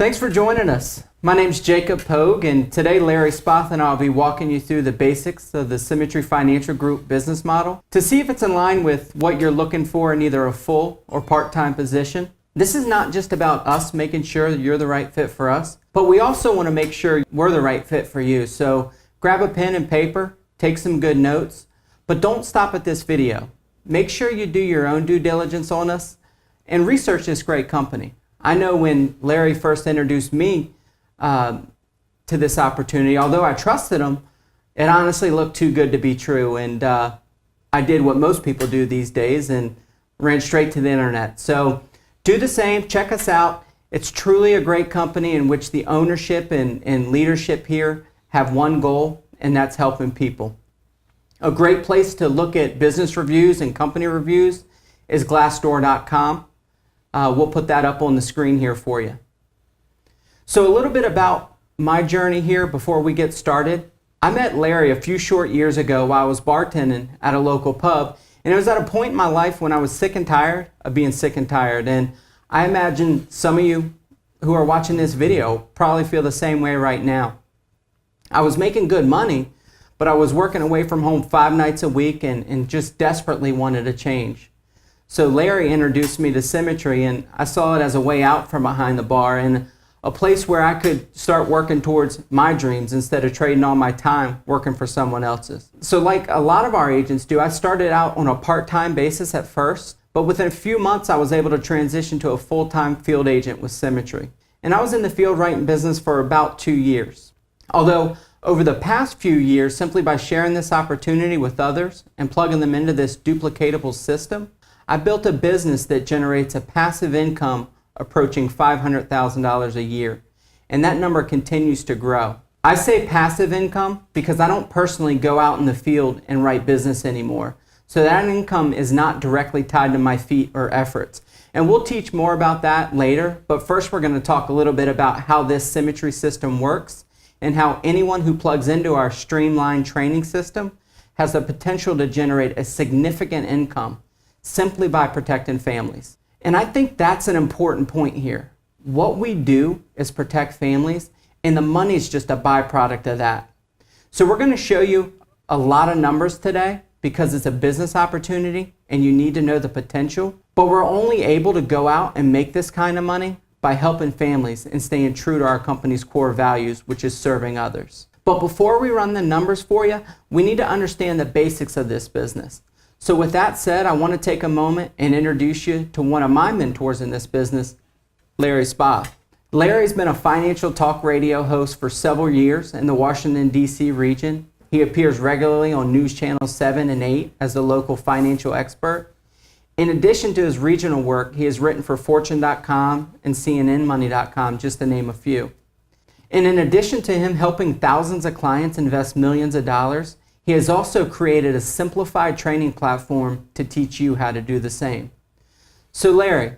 Thanks for joining us. My name's Jacob Pogue, and today Larry Spoth and I will be walking you through the basics of the Symmetry Financial Group business model to see if it's in line with what you're looking for in either a full or part-time position. This is not just about us making sure that you're the right fit for us, but we also want to make sure we're the right fit for you. So grab a pen and paper, take some good notes, but don't stop at this video. Make sure you do your own due diligence on us and research this great company. I know when Larry first introduced me to this opportunity, although I trusted him, it honestly looked too good to be true. And I did what most people do these days and ran straight to the internet. So do the same, check us out. It's truly a great company in which the ownership and leadership here have one goal, and that's helping people. A great place to look at business reviews and company reviews is Glassdoor.com. We'll put that up on the screen here for you. So a little bit about my journey here before we get started. I met Larry a few short years ago while I was bartending at a local pub, and it was at a point in my life when I was sick and tired of being sick and tired. And I imagine some of you who are watching this video probably feel the same way right now. I was making good money, but I was working away from home 5 nights a week and just desperately wanted a change. So Larry introduced me to Symmetry, and I saw it as a way out from behind the bar and a place where I could start working towards my dreams instead of trading all my time working for someone else's. So like a lot of our agents do, I started out on a part-time basis at first, but within a few months I was able to transition to a full-time field agent with Symmetry. And I was in the field writing business for about 2 years. Although over the past few years, simply by sharing this opportunity with others and plugging them into this duplicatable system, I built a business that generates a passive income approaching $500,000 a year, and that number continues to grow. I say passive income because I don't personally go out in the field and write business anymore, so that income is not directly tied to my feet or efforts. And we'll teach more about that later, but first we're going to talk a little bit about how this Symmetry system works and how anyone who plugs into our streamlined training system has the potential to generate a significant income simply by protecting families. And I think that's an important point here. What we do is protect families, and the money is just a byproduct of that. So we're going to show you a lot of numbers today because it's a business opportunity and you need to know the potential. But we're only able to go out and make this kind of money by helping families and staying true to our company's core values, which is serving others. But before we run the numbers for you, we need to understand the basics of this business. So with that said, I want to take a moment and introduce you to one of my mentors in this business, Larry Spoth. Larry's been a financial talk radio host for several years in the Washington, D.C. region. He appears regularly on News Channels 7 and 8 as the local financial expert. In addition to his regional work, he has written for Fortune.com and CNNMoney.com, just to name a few. And in addition to him helping thousands of clients invest millions of dollars, he has also created a simplified training platform to teach you how to do the same. So Larry,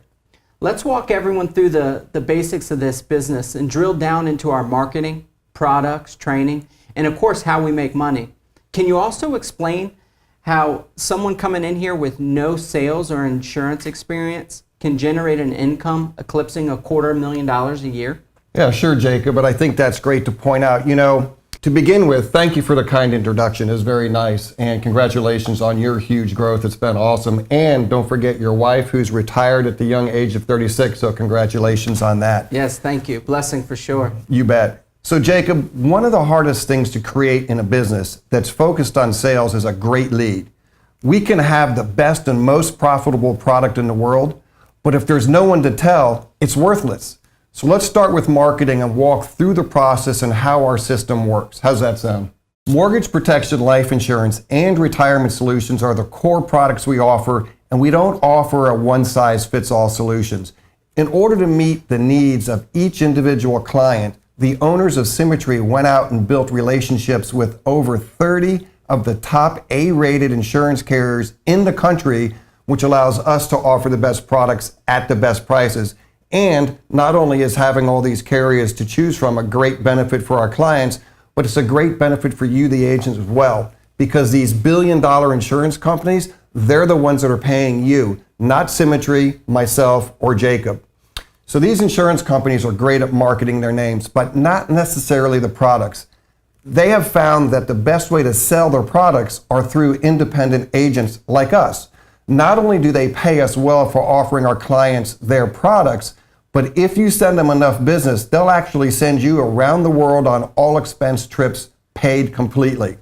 let's walk everyone through the basics of this business and drill down into our marketing, products, training, and of course how we make money. Can you also explain how someone coming in here with no sales or insurance experience can generate an income eclipsing $250,000 a year? Yeah, sure, Jacob, but I think that's great to point out. To begin with, thank you for the kind introduction. It was very nice, and congratulations on your huge growth. It's been awesome. And don't forget your wife, who's retired at the young age of 36, so congratulations on that. Yes, thank you. Blessing for sure. You bet. So Jacob, one of the hardest things to create in a business that's focused on sales is a great lead. We can have the best and most profitable product in the world, but if there's no one to tell, it's worthless. So let's start with marketing and walk through the process and how our system works. How's that sound? Mortgage protection, life insurance, and retirement solutions are the core products we offer, and we don't offer a one-size-fits-all solutions. In order to meet the needs of each individual client, the owners of Symmetry went out and built relationships with over 30 of the top A-rated insurance carriers in the country, which allows us to offer the best products at the best prices. And not only is having all these carriers to choose from a great benefit for our clients, but it's a great benefit for you, the agents, as well. Because these billion-dollar insurance companies, they're the ones that are paying you, not Symmetry, myself, or Jacob. So these insurance companies are great at marketing their names, but not necessarily the products. They have found that the best way to sell their products are through independent agents like us. Not only do they pay us well for offering our clients their products, but if you send them enough business, they'll actually send you around the world on all expense trips paid completely.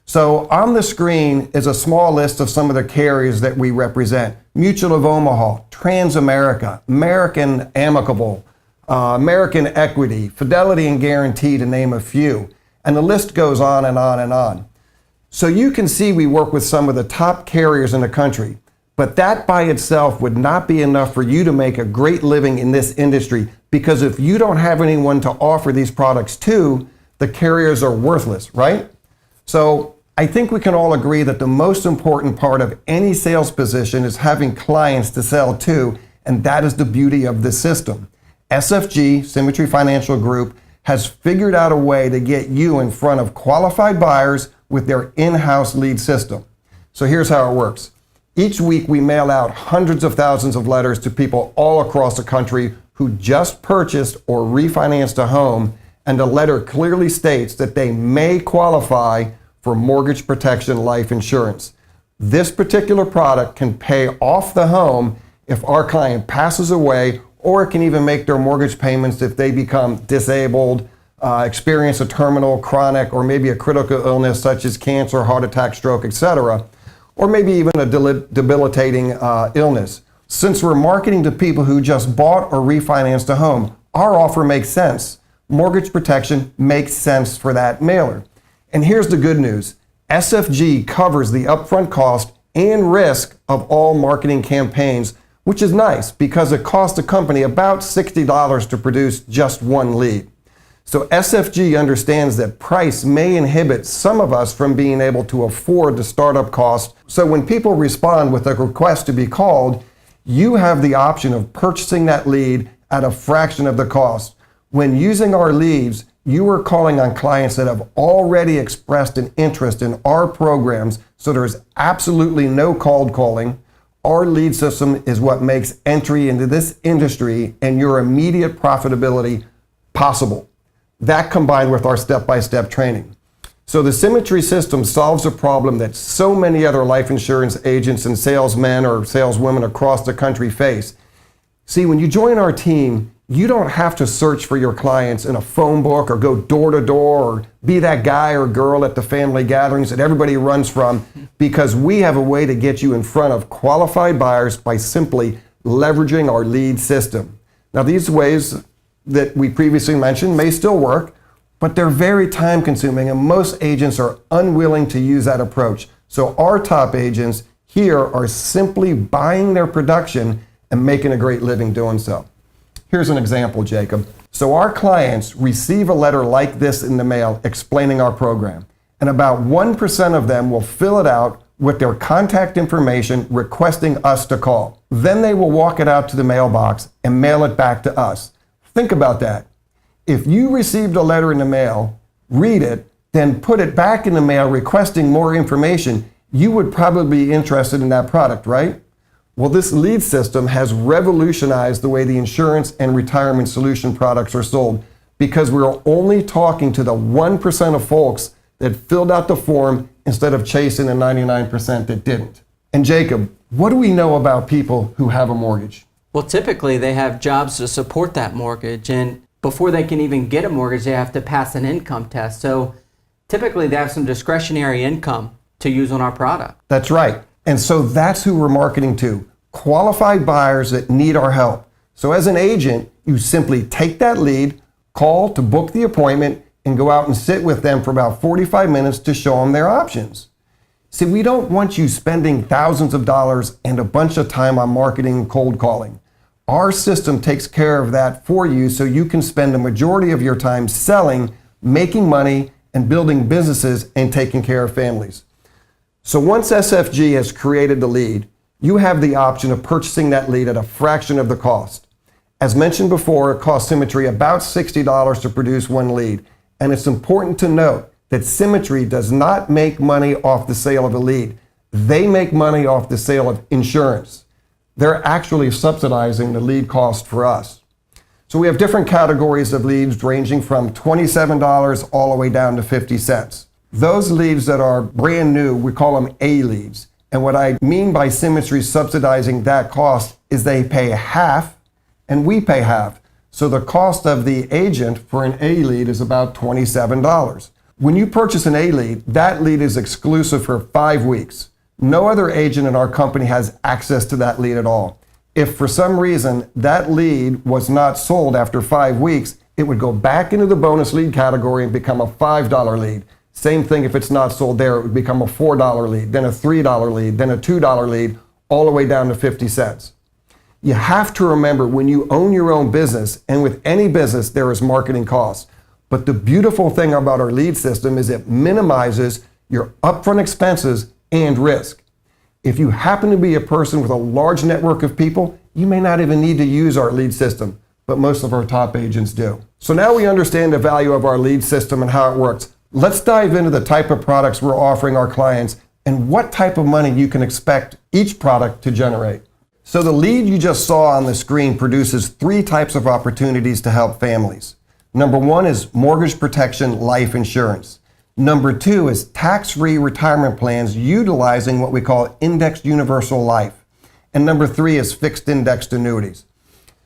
So on the screen is a small list of some of the carriers that we represent. Mutual of Omaha, Transamerica, American Amicable, American Equity, Fidelity and Guarantee, to name a few. And the list goes on and on and on. So you can see we work with some of the top carriers in the country, but that by itself would not be enough for you to make a great living in this industry, because if you don't have anyone to offer these products to, the carriers are worthless, right? So I think we can all agree that the most important part of any sales position is having clients to sell to, and that is the beauty of this system. SFG, Symmetry Financial Group, has figured out a way to get you in front of qualified buyers with their in-house lead system. So here's how it works. Each week we mail out hundreds of thousands of letters to people all across the country who just purchased or refinanced a home, and the letter clearly states that they may qualify for mortgage protection life insurance. This particular product can pay off the home if our client passes away, or it can even make their mortgage payments if they become disabled, experience a terminal, chronic, or maybe a critical illness such as cancer, heart attack, stroke, etc., or maybe even a debilitating illness. Since we're marketing to people who just bought or refinanced a home, our offer makes sense. Mortgage protection makes sense for that mailer. And here's the good news. SFG covers the upfront cost and risk of all marketing campaigns, which is nice because it costs the company about $60 to produce just one lead. So SFG understands that price may inhibit some of us from being able to afford the startup cost. So when people respond with a request to be called, you have the option of purchasing that lead at a fraction of the cost. When using our leads, you are calling on clients that have already expressed an interest in our programs, so there's absolutely no cold calling. Our lead system is what makes entry into this industry and your immediate profitability possible. That combined with our step-by-step training. So the Symmetry system solves a problem that so many other life insurance agents and salesmen or saleswomen across the country face. See, when you join our team, you don't have to search for your clients in a phone book or go door to door or be that guy or girl at the family gatherings that everybody runs from, because we have a way to get you in front of qualified buyers by simply leveraging our lead system. Now, these ways that we previously mentioned may still work, but they're very time consuming and most agents are unwilling to use that approach. So our top agents here are simply buying their production and making a great living doing so. Here's an example, Jacob. So our clients receive a letter like this in the mail explaining our program, and about 1% of them will fill it out with their contact information requesting us to call. Then they will walk it out to the mailbox and mail it back to us. Think about that. If you received a letter in the mail, read it, then put it back in the mail requesting more information, you would probably be interested in that product, right? Well, this lead system has revolutionized the way the insurance and retirement solution products are sold, because we're only talking to the 1% of folks that filled out the form instead of chasing the 99% that didn't. And Jacob, what do we know about people who have a mortgage? Well, typically they have jobs to support that mortgage, and before they can even get a mortgage, they have to pass an income test. So typically they have some discretionary income to use on our product. That's right. And so that's who we're marketing to, qualified buyers that need our help. So as an agent, you simply take that lead, call to book the appointment, and go out and sit with them for about 45 minutes to show them their options. See, we don't want you spending thousands of dollars and a bunch of time on marketing and cold calling. Our system takes care of that for you so you can spend the majority of your time selling, making money, and building businesses and taking care of families. So once SFG has created the lead, you have the option of purchasing that lead at a fraction of the cost. As mentioned before, it costs Symmetry about $60 to produce one lead. And it's important to note that Symmetry does not make money off the sale of a lead. They make money off the sale of insurance. They're actually subsidizing the lead cost for us. So we have different categories of leads ranging from $27 all the way down to 50 cents. Those leads that are brand new, we call them A leads. And what I mean by Symmetry subsidizing that cost is they pay half and we pay half. So the cost of the agent for an A lead is about $27. When you purchase an A lead, that lead is exclusive for 5 weeks. No other agent in our company has access to that lead at all. If for some reason that lead was not sold after 5 weeks, it would go back into the bonus lead category and become a $5 lead. Same thing if it's not sold there, it would become a $4 lead, then a $3 lead, then a $2 lead, all the way down to 50 cents. You have to remember when you own your own business, and with any business, there is marketing costs. But the beautiful thing about our lead system is it minimizes your upfront expenses and risk. If you happen to be a person with a large network of people, you may not even need to use our lead system, but most of our top agents do. So now we understand the value of our lead system and how it works. Let's dive into the type of products we're offering our clients and what type of money you can expect each product to generate. So the lead you just saw on the screen produces 3 types of opportunities to help families. Number 1 is mortgage protection life insurance. Number 2 is tax-free retirement plans utilizing what we call indexed universal life. And number 3 is fixed indexed annuities.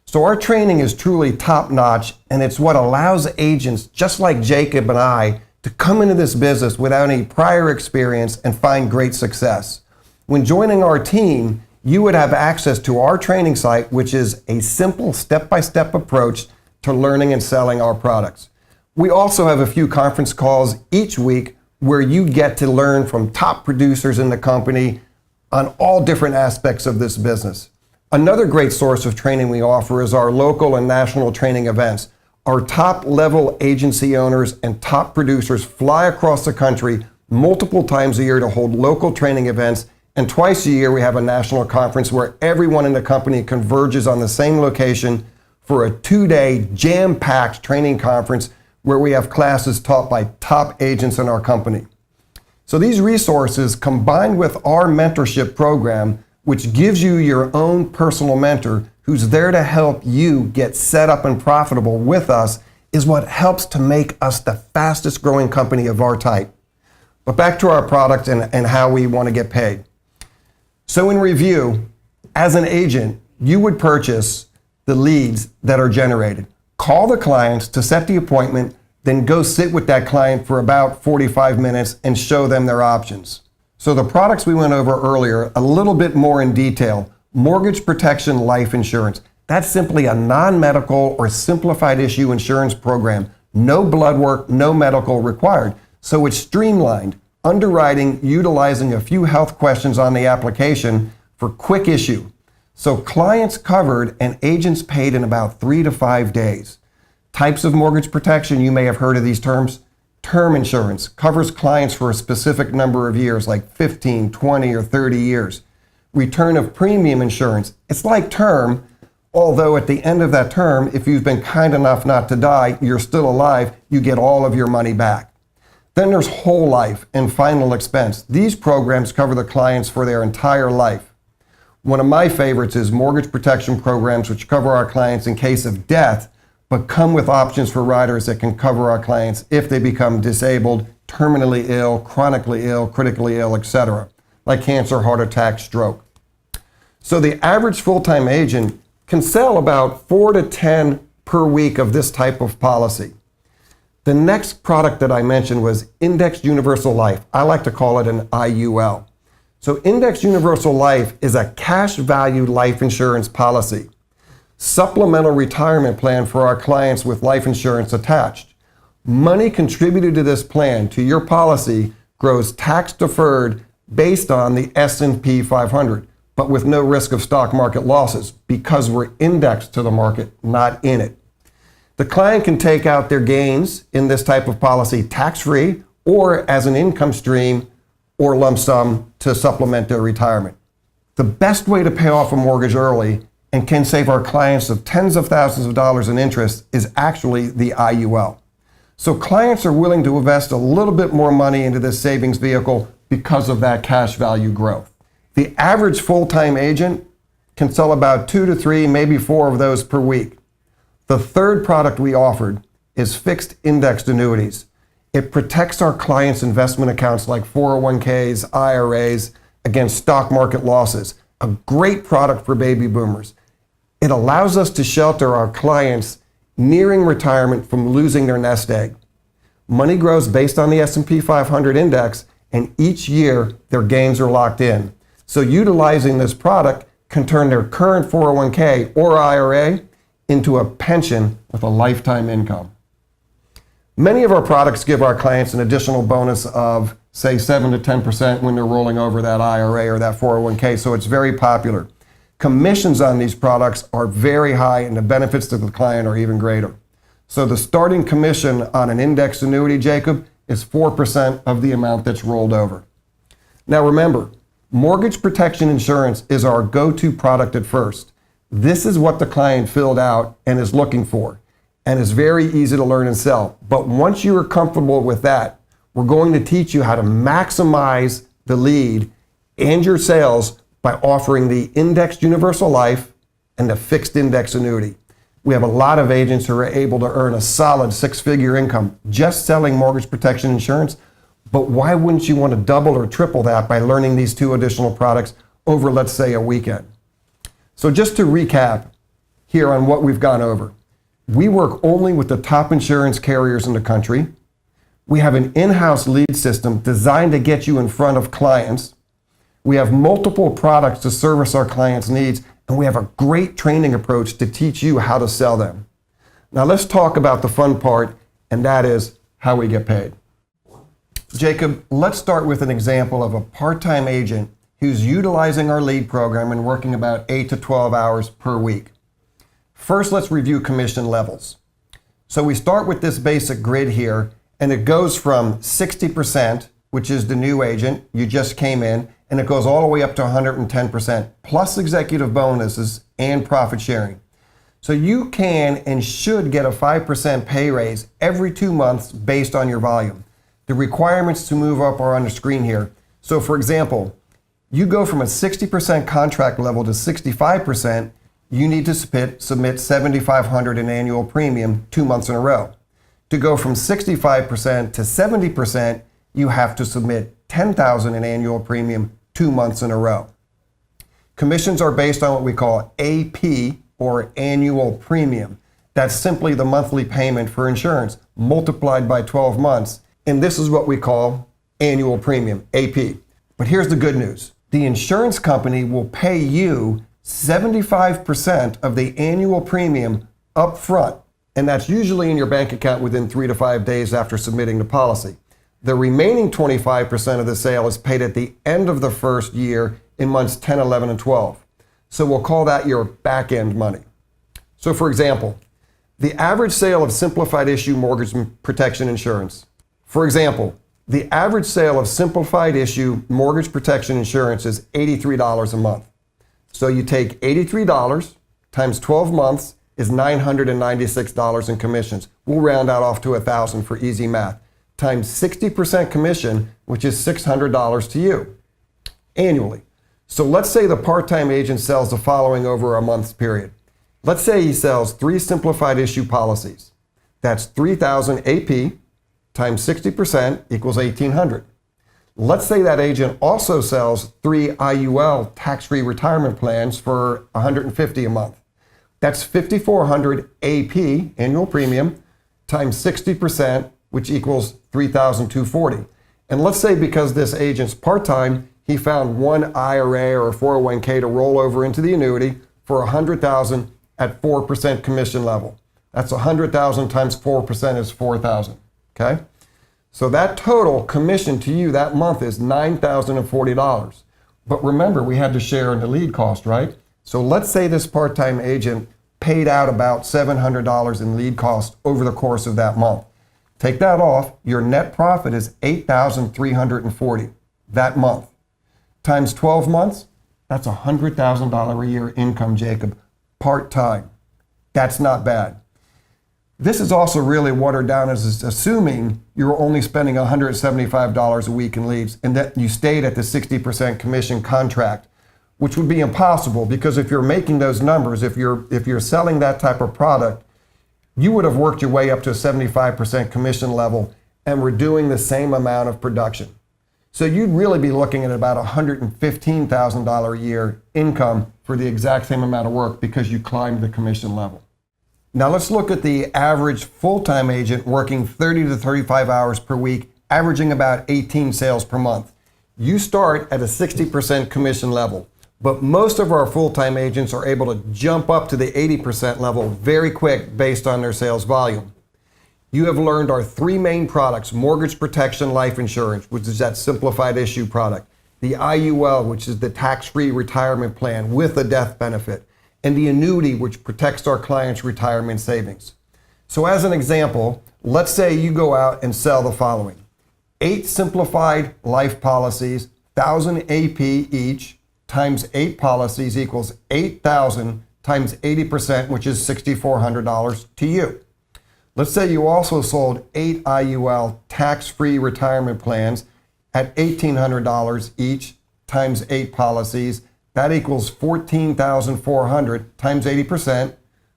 So our training is truly top-notch, and it's what allows agents just like Jacob and I to come into this business without any prior experience and find great success. When joining our team, you would have access to our training site, which is a simple step-by-step approach to learning and selling our products. We also have a few conference calls each week where you get to learn from top producers in the company on all different aspects of this business. Another great source of training we offer is our local and national training events. Our top level agency owners and top producers fly across the country multiple times a year to hold local training events, and twice a year we have a national conference where everyone in the company converges on the same location for a 2-day jam-packed training conference where we have classes taught by top agents in our company. So these resources, combined with our mentorship program, which gives you your own personal mentor who's there to help you get set up and profitable with us, is what helps to make us the fastest growing company of our type. But back to our product and how we want to get paid. So in review, as an agent, you would purchase the leads that are generated. Call the clients to set the appointment, then go sit with that client for about 45 minutes and show them their options. So the products we went over earlier, a little bit more in detail. Mortgage protection life insurance. That's simply a non-medical or simplified issue insurance program. No blood work, no medical required. So it's streamlined. Underwriting utilizing a few health questions on the application for quick issue. So clients covered and agents paid in about 3 to 5 days. Types of mortgage protection, you may have heard of these terms. Term insurance covers clients for a specific number of years, like 15, 20, or 30 years. Return of premium insurance. It's like term, although at the end of that term, if you've been kind enough not to die, you're still alive, you get all of your money back. Then there's whole life and final expense. These programs cover the clients for their entire life. One of my favorites is mortgage protection programs, which cover our clients in case of death, but come with options for riders that can cover our clients if they become disabled, terminally ill, chronically ill, critically ill, etc., like cancer, heart attack, stroke. So the average full-time agent can sell about 4 to 10 per week of this type of policy. The next product that I mentioned was Indexed Universal Life. I like to call it an IUL. So Indexed Universal Life is a cash value life insurance policy. Supplemental retirement plan for our clients with life insurance attached. Money contributed to this plan to your policy grows tax deferred based on the S&P 500, but with no risk of stock market losses because we're indexed to the market, not in it. The client can take out their gains in this type of policy tax-free or as an income stream or lump sum to supplement their retirement. The best way to pay off a mortgage early and can save our clients of tens of thousands of dollars in interest is actually the IUL. So clients are willing to invest a little bit more money into this savings vehicle because of that cash value growth. The average full-time agent can sell about 2 to 3, maybe 4 of those per week. The third product we offered is fixed indexed annuities. It protects our clients' investment accounts like 401ks, IRAs against stock market losses. A great product for baby boomers. It allows us to shelter our clients nearing retirement from losing their nest egg. Money grows based on the S&P 500 index, and each year their gains are locked in. So utilizing this product can turn their current 401k or IRA into a pension with a lifetime income. Many of our products give our clients an additional bonus of, say, 7 to 10% when they're rolling over that IRA or that 401k, so it's very popular. Commissions on these products are very high, and the benefits to the client are even greater. So the starting commission on an indexed annuity, Jacob, is 4% of the amount that's rolled over. Now remember, mortgage protection insurance is our go-to product at first. This is what the client filled out and is looking for, and is very easy to learn and sell. But once you are comfortable with that, we're going to teach you how to maximize the lead and your sales by offering the indexed universal life and the fixed index annuity. We have a lot of agents who are able to earn a solid six-figure income just selling mortgage protection insurance. But why wouldn't you want to double or triple that by learning these two additional products over, let's say, a weekend? So just to recap here on what we've gone over. We work only with the top insurance carriers in the country. We have an in-house lead system designed to get you in front of clients. We have multiple products to service our clients' needs, and we have a great training approach to teach you how to sell them. Now let's talk about the fun part, and that is how we get paid. Jacob, let's start with an example of a part-time agent who's utilizing our lead program and working about 8 to 12 hours per week. First, let's review commission levels. So we start with this basic grid here, and it goes from 60%, which is the new agent, you just came in, and it goes all the way up to 110%, plus executive bonuses and profit sharing. So you can and should get a 5% pay raise every 2 months based on your volume. The requirements to move up are on the screen here. So for example, you go from a 60% contract level to 65%, you need to submit $7,500 in annual premium 2 months in a row. To go from 65% to 70%, you have to submit $10,000 in annual premium 2 months in a row. Commissions are based on what we call AP, or annual premium. That's simply the monthly payment for insurance multiplied by 12 months. And this is what we call annual premium, AP. But here's the good news. The insurance company will pay you 75% of the annual premium up front, and that's usually in your bank account within 3 to 5 days after submitting the policy. The remaining 25% of the sale is paid at the end of the first year in months 10, 11, and 12. So we'll call that your back-end money. So for example, the average sale of simplified issue mortgage protection insurance. For example, the average sale of simplified issue mortgage protection insurance is $83 a month. So you take $83 times 12 months is $996 in commissions. We'll round that off to $1,000 for easy math. Times 60% commission, which is $600 to you annually. So let's say the part-time agent sells the following over a month's period. Let's say he sells 3 simplified issue policies. That's 3,000 AP times 60% equals 1,800. Let's say that agent also sells 3 IUL tax-free retirement plans for $150 a month. That's 5,400 AP annual premium times 60%, which equals 3,240. And let's say because this agent's part-time, he found one IRA or 401k to roll over into the annuity for $100,000 at 4% commission level. That's $100,000 times 4% is $4,000. Okay? So that total commission to you that month is $9,040. But remember, we had to share in the lead cost, right? So let's say this part-time agent paid out about $700 in lead cost over the course of that month. Take that off, your net profit is $8,340 that month. Times 12 months, that's $100,000 a year income, Jacob, part-time. That's not bad. This is also really watered down as assuming you're only spending $175 a week in leads and that you stayed at the 60% commission contract, which would be impossible because if you're making those numbers, if you're selling that type of product, you would have worked your way up to a 75% commission level and were doing the same amount of production. So you'd really be looking at about $115,000 a year income for the exact same amount of work because you climbed the commission level. Now let's look at the average full-time agent working 30 to 35 hours per week, averaging about 18 sales per month. You start at a 60% commission level, but most of our full-time agents are able to jump up to the 80% level very quick based on their sales volume. You have learned our three main products: mortgage protection, life insurance, which is that simplified issue product, the IUL, which is the tax-free retirement plan with a death benefit, and the annuity, which protects our clients' retirement savings. So as an example, let's say you go out and sell the following: 8 simplified life policies, 1,000 AP each, times 8 policies equals 8,000 times 80%, which is $6,400 to you. Let's say you also sold 8 IUL tax-free retirement plans at $1,800 each times 8 policies. That equals $14,400 times 80%,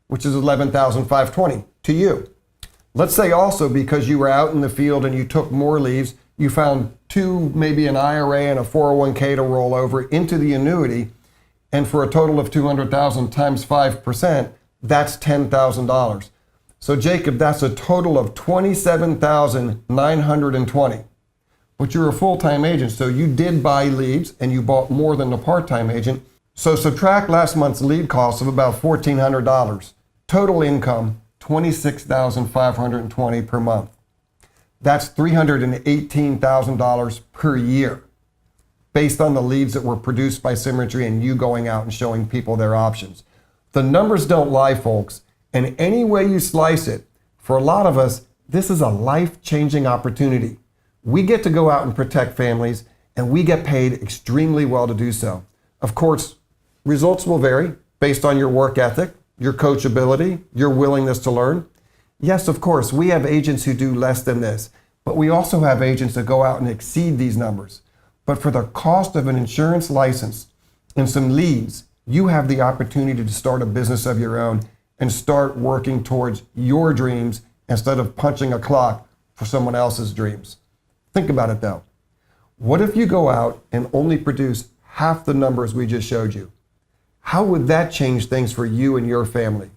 which is $11,520 to you. Let's say also, because you were out in the field and you took more leaves, you found 2, maybe an IRA and a 401k to roll over into the annuity, and for a total of $200,000 times 5%, that's $10,000. So Jacob, that's a total of $27,920. But you're a full-time agent, so you did buy leads and you bought more than the part-time agent. So subtract last month's lead cost of about $1,400. Total income, $26,520 per month. That's $318,000 per year based on the leads that were produced by Symmetry and you going out and showing people their options. The numbers don't lie, folks. And any way you slice it, for a lot of us, this is a life-changing opportunity. We get to go out and protect families, and we get paid extremely well to do so. Of course, results will vary based on your work ethic, your coachability, your willingness to learn. Yes, of course, we have agents who do less than this, but we also have agents that go out and exceed these numbers. But for the cost of an insurance license and some leads, you have the opportunity to start a business of your own and start working towards your dreams instead of punching a clock for someone else's dreams. Think about it though. What if you go out and only produce half the numbers we just showed you? How would that change things for you and your family?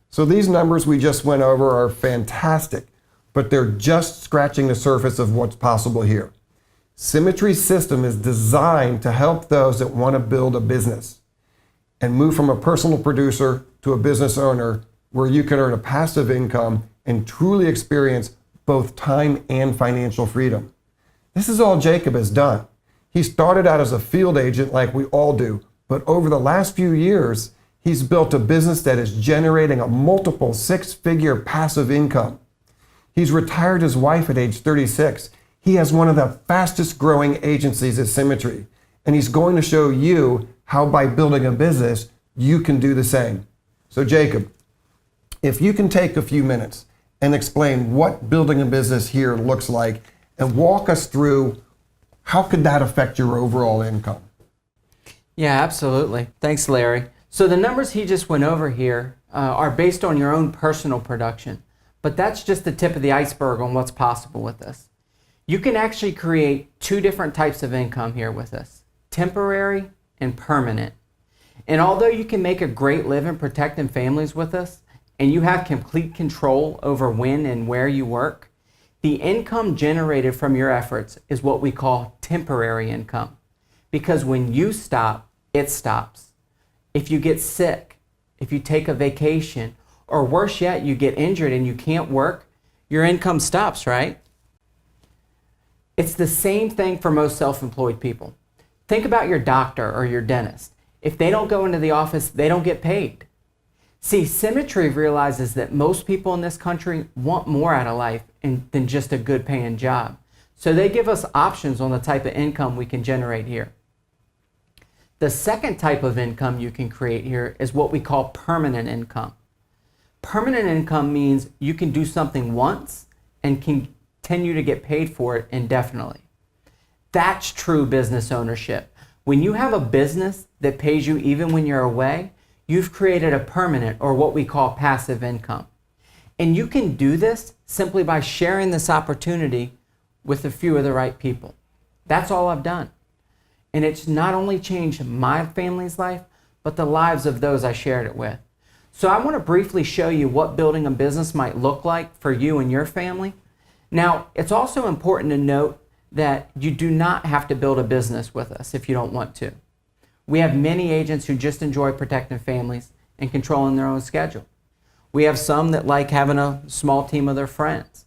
So these numbers we just went over are fantastic, but they're just scratching the surface of what's possible here. Symmetry's system is designed to help those that want to build a business and move from a personal producer to a business owner where you can earn a passive income and truly experience both time and financial freedom. This is all Jacob has done. He started out as a field agent like we all do, but over the last few years, he's built a business that is generating a multiple 6-figure passive income. He's retired his wife at age 36. He has one of the fastest growing agencies at Symmetry, and he's going to show you how by building a business, you can do the same. So Jacob, if you can take a few minutes and explain what building a business here looks like and walk us through how could that affect your overall income? Yeah, absolutely. Thanks, Larry. So the numbers he just went over here are based on your own personal production, but that's just the tip of the iceberg on what's possible with this. You can actually create 2 different types of income here with us: temporary and permanent. And although you can make a great living protecting families with us, and you have complete control over when and where you work, the income generated from your efforts is what we call temporary income. Because when you stop, it stops. If you get sick, if you take a vacation, or worse yet, you get injured and you can't work, your income stops, right? It's the same thing for most self-employed people. Think about your doctor or your dentist. If they don't go into the office, they don't get paid. See, Symmetry realizes that most people in this country want more out of life than just a good paying job. So they give us options on the type of income we can generate here. The second type of income you can create here is what we call permanent income. Permanent income means you can do something once and continue to get paid for it indefinitely. That's true business ownership. When you have a business that pays you even when you're away, you've created a permanent, or what we call passive income. And you can do this simply by sharing this opportunity with a few of the right people. That's all I've done. And it's not only changed my family's life, but the lives of those I shared it with. So I want to briefly show you what building a business might look like for you and your family. Now, it's also important to note that you do not have to build a business with us if you don't want to. We have many agents who just enjoy protecting families and controlling their own schedule. We have some that like having a small team of their friends.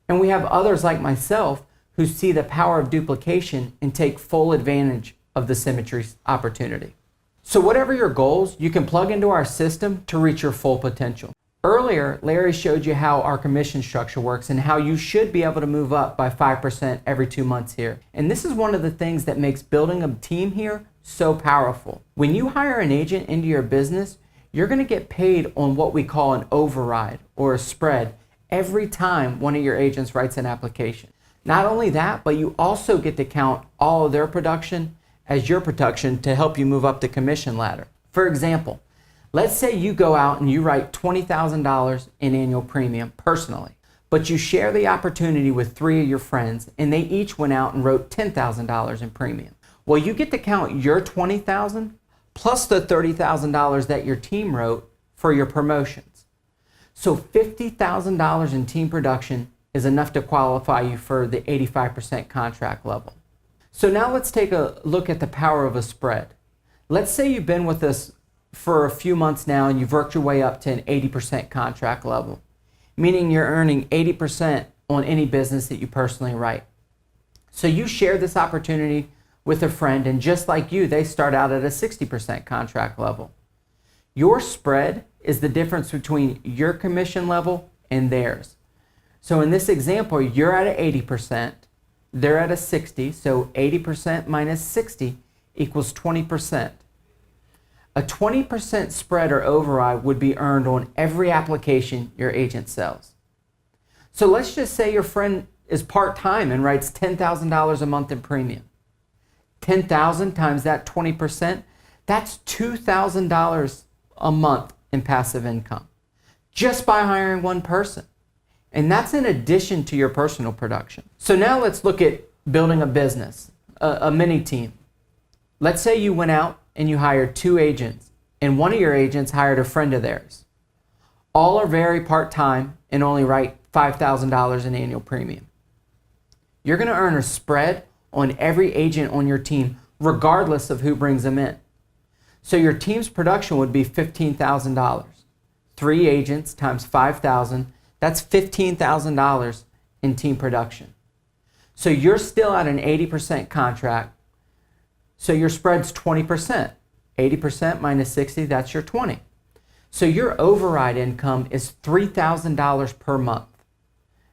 And we have others like myself who see the power of duplication and take full advantage of the Symmetry opportunity. So whatever your goals, you can plug into our system to reach your full potential. Earlier, Larry showed you how our commission structure works and how you should be able to move up by 5% every 2 months here. And this is one of the things that makes building a team here so powerful. When you hire an agent into your business, you're going to get paid on what we call an override or a spread every time one of your agents writes an application. Not only that, but you also get to count all of their production as your production to help you move up the commission ladder. For example, let's say you go out and you write $20,000 in annual premium personally, but you share the opportunity with 3 of your friends and they each went out and wrote $10,000 in premium. Well, you get to count your $20,000 plus the $30,000 that your team wrote for your promotions. So $50,000 in team production is enough to qualify you for the 85% contract level. So now let's take a look at the power of a spread. Let's say you've been with us for a few months now and you've worked your way up to an 80% contract level, meaning you're earning 80% on any business that you personally write. So you share this opportunity with a friend, and just like you, they start out at a 60% contract level. Your spread is the difference between your commission level and theirs. So in this example, you're at an 80%, they're at a 60, so 80% minus 60 equals 20%. A 20% spread or override would be earned on every application your agent sells. So let's just say your friend is part-time and writes $10,000 a month in premium. 10,000 times that 20%, that's $2,000 a month in passive income just by hiring one person. And that's in addition to your personal production. So now let's look at building a business, a mini team. Let's say you went out and you hired 2 agents and one of your agents hired a friend of theirs. All are very part-time and only write $5,000 in annual premium. You're going to earn a spread on every agent on your team, regardless of who brings them in. So your team's production would be $15,000. 3 agents times 5,000, that's $15,000 in team production. So you're still at an 80% contract, so your spread's 20%. 80% minus 60, that's your 20. So your override income is $3,000 per month.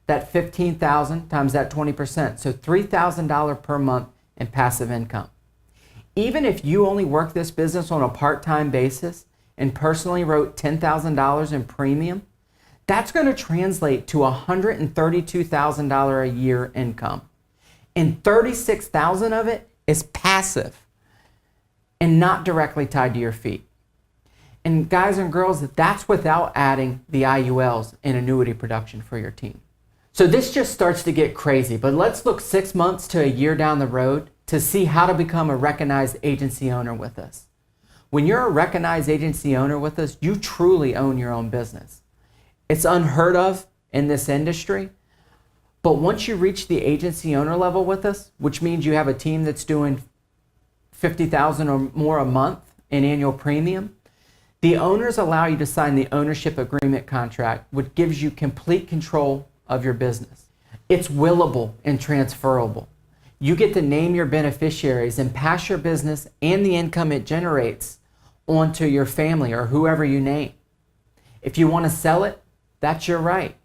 That $15,000 times that 20%, so $3,000 per month in passive income. Even if you only work this business on a part-time basis and personally wrote $10,000 in premium, that's going to translate to $132,000 a year income. And $36,000 of it is passive and not directly tied to your fee. And guys and girls, that's without adding the IULs and annuity production for your team. So this just starts to get crazy, but let's look 6 months to a year down the road to see how to become a recognized agency owner with us. When you're a recognized agency owner with us, you truly own your own business. It's unheard of in this industry, but once you reach the agency owner level with us, which means you have a team that's doing $50,000 or more a month in annual premium, the owners allow you to sign the ownership agreement contract, which gives you complete control of your business. It's willable and transferable. You get to name your beneficiaries and pass your business and the income it generates onto your family or whoever you name. If you want to sell it, that's your right.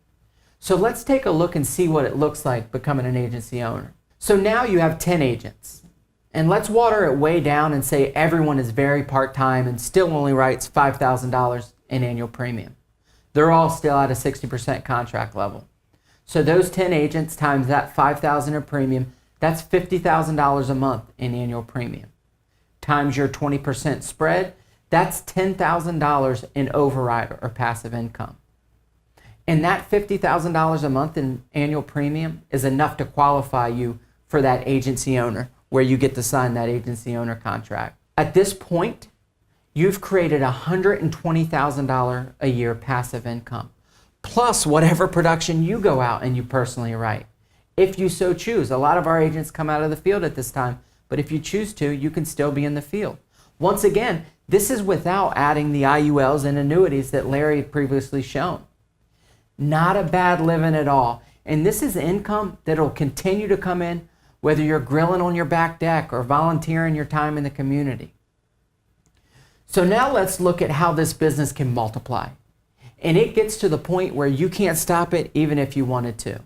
So let's take a look and see what it looks like becoming an agency owner. So now you have 10 agents. And let's water it way down and say everyone is very part-time and still only writes $5,000 in annual premium. They're all still at a 60% contract level. So those 10 agents times that $5,000 in premium, that's $50,000 a month in annual premium. Times your 20% spread, that's $10,000 in override or passive income. And that $50,000 a month in annual premium is enough to qualify you for that agency owner, where you get to sign that agency owner contract. At this point, you've created $120,000 a year passive income, plus whatever production you go out and you personally write, if you so choose. A lot of our agents come out of the field at this time, but if you choose to, you can still be in the field. Once again, this is without adding the IULs and annuities that Larry had previously shown. Not a bad living at all. And this is income that will continue to come in whether you're grilling on your back deck or volunteering your time in the community. So now let's look at how this business can multiply. And it gets to the point where you can't stop it even if you wanted to.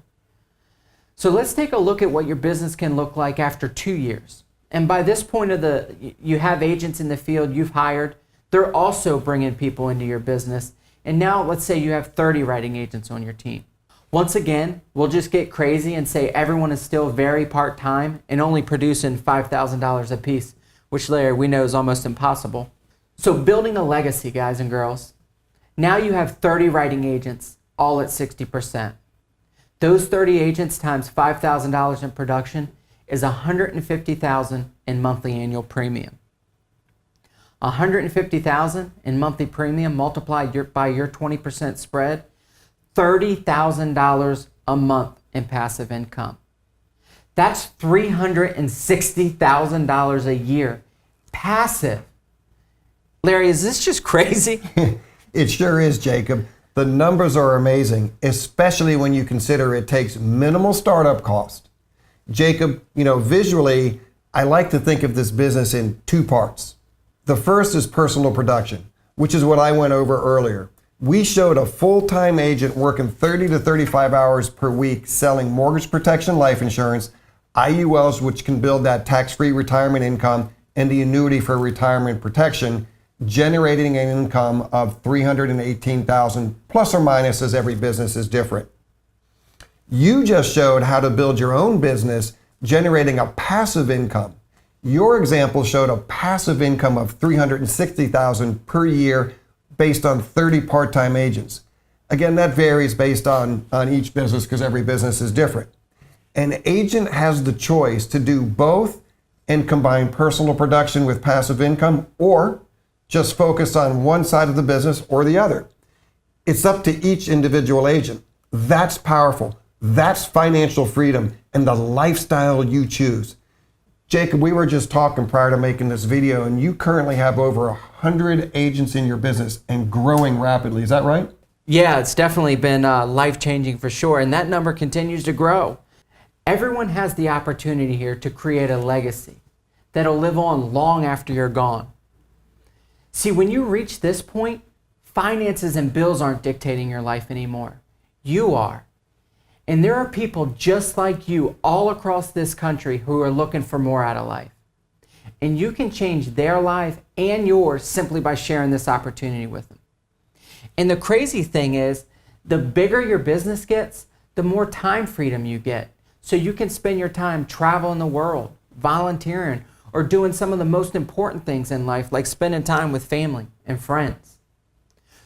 So let's take a look at what your business can look like after 2 years. And by this point you have agents in the field you've hired. They're also bringing people into your business. And now let's say you have 30 writing agents on your team. Once again, we'll just get crazy and say everyone is still very part-time and only producing $5,000 a piece, which Larry, we know is almost impossible. So building a legacy, guys and girls. Now you have 30 writing agents, all at 60%. Those 30 agents times $5,000 in production is $150,000 in monthly annual premium. $150,000 in monthly premium multiplied by your 20% spread, $30,000 a month in passive income. That's $360,000 a year passive. Larry, is this just crazy? It sure is, Jacob. The numbers are amazing, especially when you consider it takes minimal startup cost. Jacob, visually, I like to think of this business in two parts. The first is personal production, which is what I went over earlier. We showed a full-time agent working 30 to 35 hours per week selling mortgage protection life insurance, IULs, which can build that tax-free retirement income, and the annuity for retirement protection, generating an income of $318,000 plus or minus, as every business is different. You just showed how to build your own business generating a passive income. Your example showed a passive income of $360,000 per year based on 30 part-time agents. Again, that varies based on each business because every business is different. An agent has the choice to do both and combine personal production with passive income, or just focus on one side of the business or the other. It's up to each individual agent. That's powerful. That's financial freedom and the lifestyle you choose. Jacob, we were just talking prior to making this video, and you currently have over 100 agents in your business and growing rapidly. Is that right? Yeah, it's definitely been life-changing for sure, and that number continues to grow. Everyone has the opportunity here to create a legacy that'll live on long after you're gone. See, when you reach this point, finances and bills aren't dictating your life anymore. You are. And there are people just like you all across this country who are looking for more out of life. And you can change their life and yours simply by sharing this opportunity with them. And the crazy thing is, the bigger your business gets, the more time freedom you get. So you can spend your time traveling the world, volunteering, or doing some of the most important things in life, like spending time with family and friends.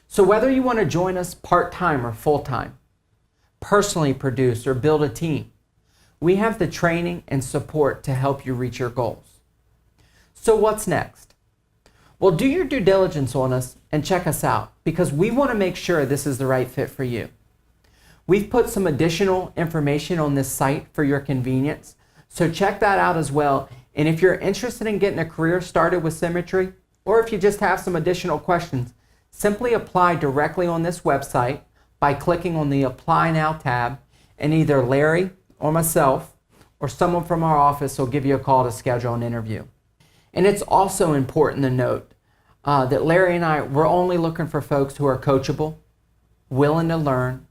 So whether you want to join us part-time or full-time, personally produce or build a team, we have the training and support to help you reach your goals. So what's next? Well, do your due diligence on us and check us out, because we want to make sure this is the right fit for you. We've put some additional information on this site for your convenience, so check that out as well. And if you're interested in getting a career started with Symmetry, or if you just have some additional questions, simply apply directly on this website by clicking on the Apply Now tab, and either Larry or myself or someone from our office will give you a call to schedule an interview. And it's also important to note that Larry and I, we're only looking for folks who are coachable, willing to learn,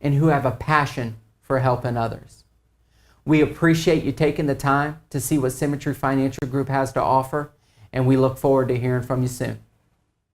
and who have a passion for helping others. We appreciate you taking the time to see what Symmetry Financial Group has to offer, and we look forward to hearing from you soon.